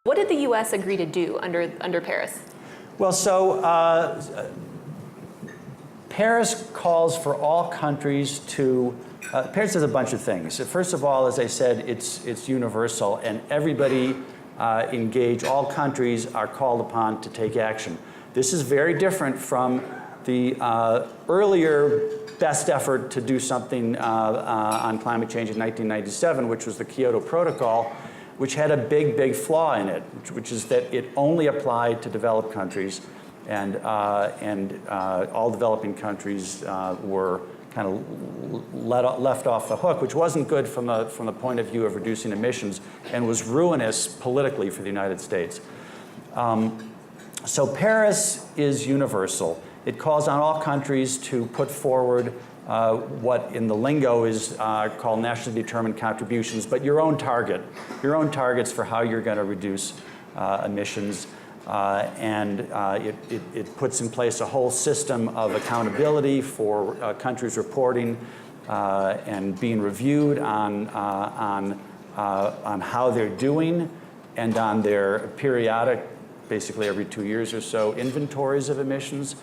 What did the U.S. agree to do under Paris? Well, so Paris calls for all countries to, Paris does a bunch of things. First of all, as I said, it's universal, and everybody engaged, all countries are called upon to take action. This is very different from the earlier best effort to do something on climate change in 1997, which was the Kyoto Protocol, which had a big flaw in it, which is that it only applied to developed countries, and all developing countries were kind of left off the hook, which wasn't good from the point of view of reducing emissions, and was ruinous politically for the United States. So Paris is universal. It calls on all countries to put forward what in the lingo is called nationally determined contributions, but your own targets for how you're going to reduce emissions. It puts in place a whole system of accountability for countries reporting and being reviewed on how they're doing, and on their periodic, basically every 2 years or so, inventories of emissions.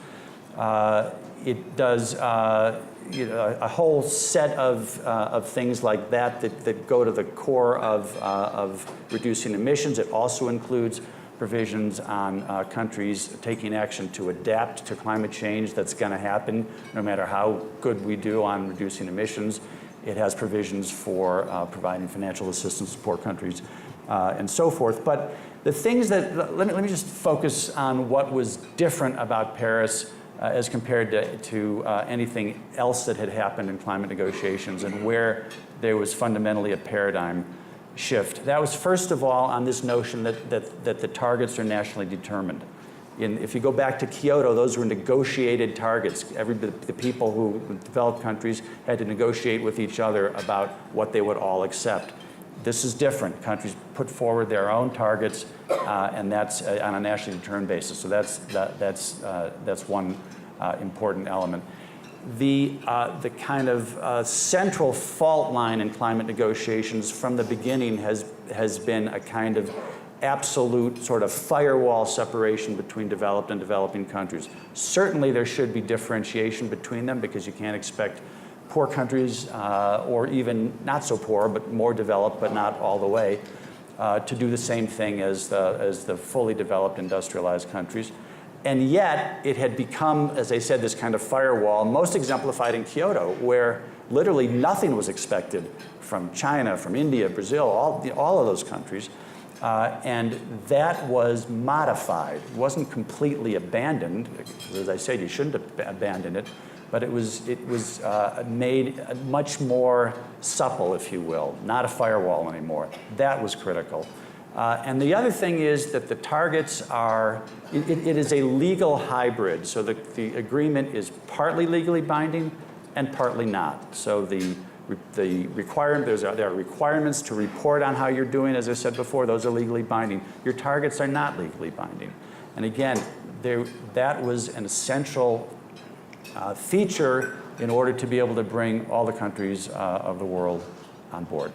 It does a whole set of things like that go to the core of reducing emissions. It also includes provisions on countries taking action to adapt to climate change that's going to happen no matter how good we do on reducing emissions. It has provisions for providing financial assistance to poor countries and so forth. But the things that, let me just focus on what was different about Paris as compared to anything else that had happened in climate negotiations, and where there was fundamentally a paradigm shift. That was, first of all, on this notion that the targets are nationally determined. If you go back to Kyoto, those were negotiated targets. The people who developed countries had to negotiate with each other about what they would all accept. This is different. Countries put forward their own targets, and that's on a nationally determined basis. So that's one important element. The kind of central fault line in climate negotiations from the beginning has been a kind of absolute sort of firewall separation between developed and developing countries. Certainly there should be differentiation between them, because you can't expect poor countries, or even not so poor, but more developed, but not all the way, to do the same thing as the fully developed industrialized countries. And yet, it had become, as I said, this kind of firewall, most exemplified in Kyoto, where literally nothing was expected from China, from India, Brazil, all of those countries. And that was modified. It wasn't completely abandoned. As I said, you shouldn't abandon it, but it was made much more supple, if you will, not a firewall anymore. That was critical. And the other thing is that the targets are, it is a legal hybrid. So the agreement is partly legally binding and partly not. So there are requirements to report on how you're doing. As I said before, those are legally binding. Your targets are not legally binding. And again, that was an essential feature in order to be able to bring all the countries of the world on board.